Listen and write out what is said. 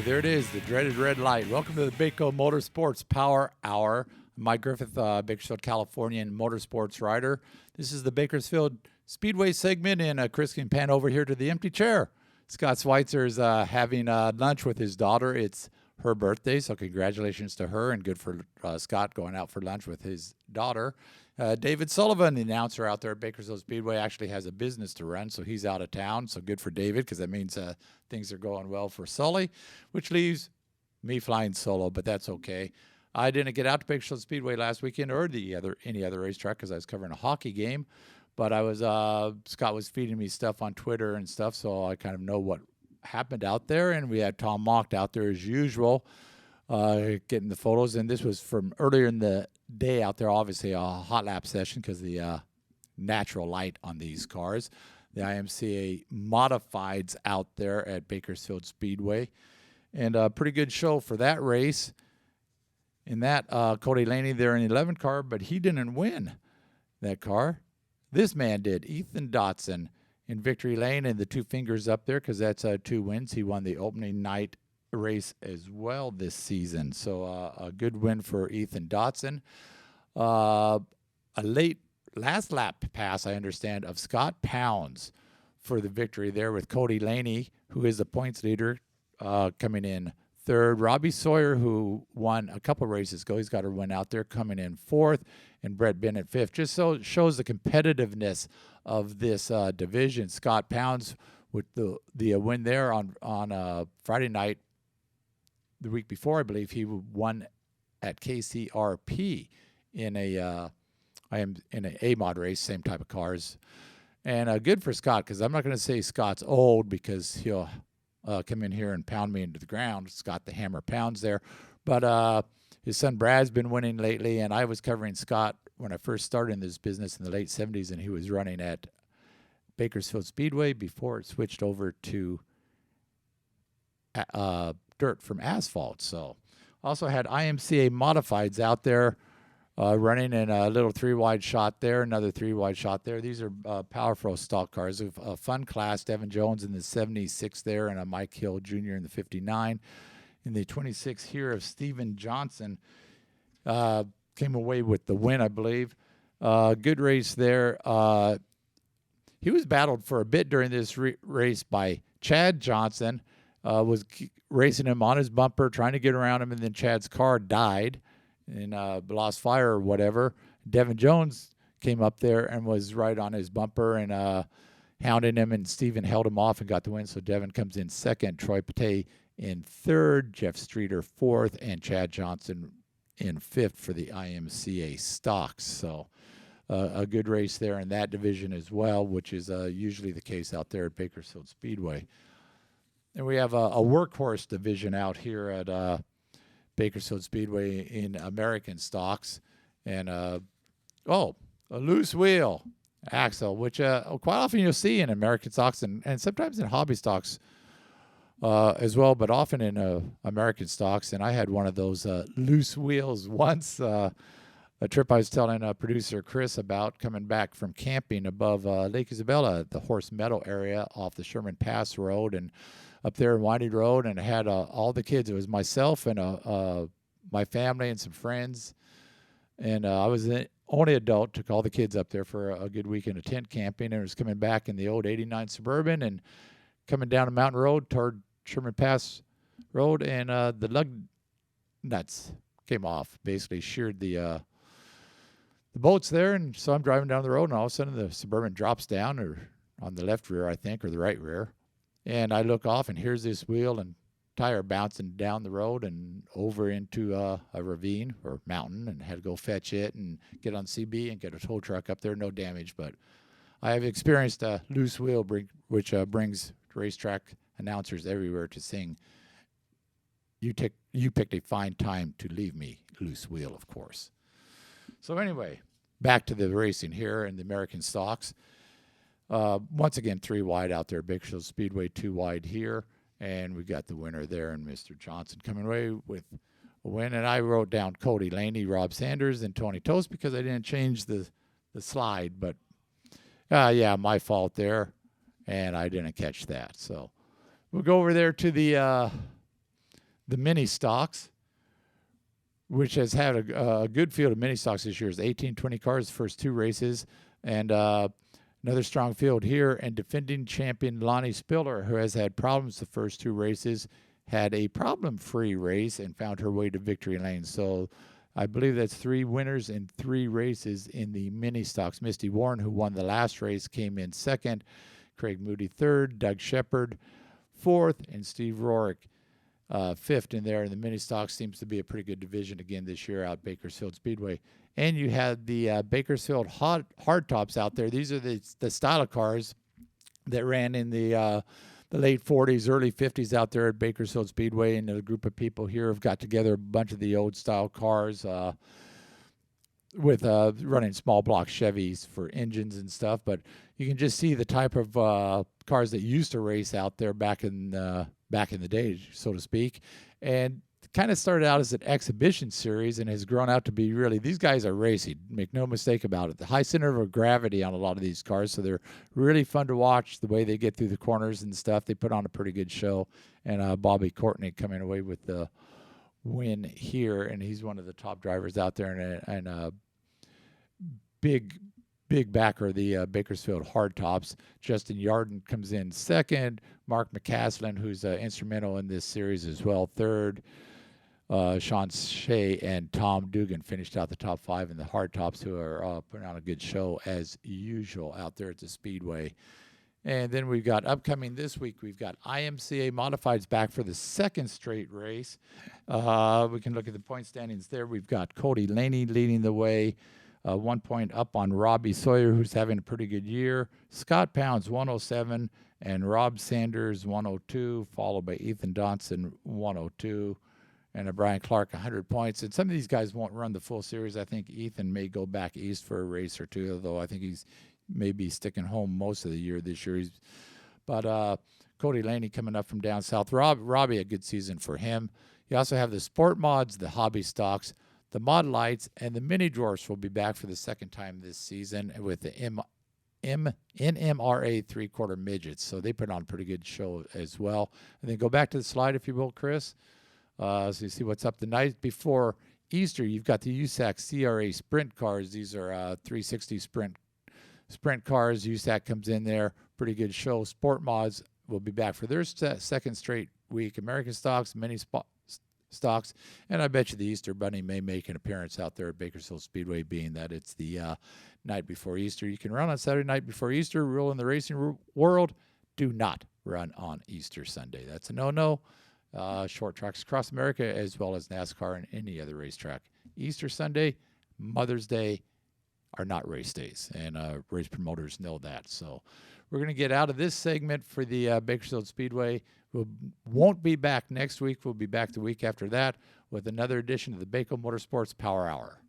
there it is, the dreaded red light. Welcome to the Baco Motorsports Power Hour. I'm Mike Griffith, Bakersfield, California, and Motorsports rider. This is the Bakersfield Speedway segment, and Chris can pan over here to the empty chair. Scott Schweitzer is having lunch with his daughter. It's her birthday, so congratulations to her, and good for Scott going out for lunch with his daughter. David Sullivan, the announcer out there at Bakersfield Speedway, actually has a business to run, so he's out of town. So good for David, because that means things are going well for Sully, which leaves me flying solo, but that's okay. I didn't get out to Bakersfield Speedway last weekend or any other racetrack because I was covering a hockey game. But I was Scott was feeding me stuff on Twitter and stuff, so I kind of know what happened out there. And we had Tom Mocked out there as usual, getting the photos. And this was from earlier in the day out there, obviously a hot lap session because the natural light on these cars. The IMCA modifieds out there at Bakersfield Speedway. And a pretty good show for that race. In that, Cody Laney there in the 11 car, but he didn't win that car. This man did. Ethan Dotson in victory lane and the two fingers up there because that's 2 wins. He won the opening night race as well this season. So a good win for Ethan Dotson. A late last lap pass, I understand, of Scott Pounds for the victory there with Cody Laney, who is the points leader, coming in third. Robbie Sawyer, who won a couple races ago, he's got a win out there, coming in fourth, and Brett Bennett fifth. Just so it shows the competitiveness of this division. Scott Pounds with the win there on Friday night, the week before, I believe he won at KCRP in a A-mod race, same type of cars. And good for Scott, because I'm not going to say Scott's old because he'll come in here and pound me into the ground. Scott the Hammer Pounds there. But his son Brad's been winning lately, and I was covering Scott when I first started in this business in the late 70s, and he was running at Bakersfield Speedway before it switched over to dirt from asphalt. So also had IMCA modifieds out there running in a little 3-wide shot there, another 3-wide shot there. These are Powerful stock cars of a fun class. Devin Jones in the 76 there, and a Mike Hill Jr. in the 59. In the 26 here of Steven Johnson, came away with the win, I believe. Good race there. He was battled for a bit during this race by Chad Johnson. Was racing him on his bumper, trying to get around him, and then Chad's car died and lost fire or whatever. Devin Jones came up there and was right on his bumper and hounding him, and Steven held him off and got the win. So Devin comes in second, Troy Pate in third, Jeff Streeter fourth, and Chad Johnson in fifth for the IMCA stocks. So a good race there in that division as well, which is usually the case out there at Bakersfield Speedway. And we have a workhorse division out here at Bakersfield Speedway in American stocks. And, a loose wheel axle, which quite often you'll see in American stocks and sometimes in hobby stocks as well, but often in American stocks. And I had one of those loose wheels once, a trip I was telling producer Chris about, coming back from camping above Lake Isabella, the Horse Meadow area off the Sherman Pass Road, and up there in Winding Road, and I had all the kids. It was myself and my family and some friends, and I was the only adult. Took all the kids up there for a good weekend of tent camping, and was coming back in the old '89 Suburban and coming down a mountain road toward Sherman Pass Road, and the lug nuts came off, basically sheared the bolts there, and so I'm driving down the road, and all of a sudden the Suburban drops down, or on the left rear, I think, or the right rear. And I look off, and here's this wheel and tire bouncing down the road and over into a ravine or mountain, and had to go fetch it and get on CB and get a tow truck up there. No damage, but I have experienced a loose wheel, which brings racetrack announcers everywhere to sing, you picked a fine time to leave me, loose wheel, of course. So anyway, back to the racing here in the American stocks. Once again, 3 wide out there, Bakersfield Speedway, 2 wide here, and we got the winner there, and Mr. Johnson coming away with a win. And I wrote down Cody Laney, Rob Sanders, and Tony Toast because I didn't change the slide, but yeah, my fault there, and I didn't catch that. So we'll go over there to the the mini stocks, which has had a good field of mini stocks this year. It's 18, 20 cars the first 2 races, and another strong field here. And defending champion Lonnie Spiller, who has had problems the first 2 races, had a problem-free race and found her way to victory lane. So I believe that's 3 winners in 3 races in the mini stocks. Misty Warren, who won the last race, came in second. Craig Moody third. Doug Shepard fourth, and Steve Rorick fifth in there. And the mini stock seems to be a pretty good division again this year out at Bakersfield Speedway. And you had the Bakersfield hard tops out there. These are the style of cars that ran in the late 40s, early 50s out there at Bakersfield Speedway. And a group of people here have got together a bunch of the old style cars with running small block Chevys for engines and stuff. But you can just see the type of cars that used to race out there back in the day, so to speak. And kind of started out as an exhibition series and has grown out to be really, these guys are racing, make no mistake about it. The high center of gravity on a lot of these cars, so they're really fun to watch the way they get through the corners and stuff. They put on a pretty good show. And Bobby Courtney coming away with the win here, and he's one of the top drivers out there, and a big backer of the Bakersfield hardtops. Justin Yarden comes in second. Mark McCaslin, who's instrumental in this series as well, third. Sean Shea and Tom Dugan finished out the top 5 in the hardtops, who are putting on a good show as usual out there at the Speedway. And then we've got upcoming this week, we've got IMCA Modifieds back for the second straight race. We can look at the point standings there. We've got Cody Laney leading the way, 1 point up on Robbie Sawyer, who's having a pretty good year. Scott Pounds, 107, and Rob Sanders, 102, followed by Ethan Donson, 102. And Brian Clark, 100 points. And some of these guys won't run the full series. I think Ethan may go back east for a race or two, although I think he's maybe sticking home most of the year this year. But Cody Laney coming up from down south. Robbie, a good season for him. You also have the Sport Mods, the Hobby Stocks, the Mod Lights, and the Mini Dwarfs will be back for the second time this season with the NMRA 3/4 midgets. So they put on a pretty good show as well. And then go back to the slide, if you will, Chris. So you see what's up the night before Easter. You've got the USAC CRA sprint cars. These are 360 sprint cars. USAC comes in there. Pretty good show. Sport Mods will be back for their second straight week. American Stocks, Mini Stocks, and I bet you the Easter Bunny may make an appearance out there at Bakersfield Speedway, being that it's the night before Easter. You can run on Saturday night before Easter. Rule in the racing world: do not run on Easter Sunday. That's a no-no. Short tracks across America, as well as NASCAR and any other racetrack. Easter Sunday, Mother's Day are not race days, and race promoters know that. So we're going to get out of this segment for the Bakersfield Speedway. We won't be back next week. We'll be back the week after that with another edition of the Baco Motorsports Power Hour.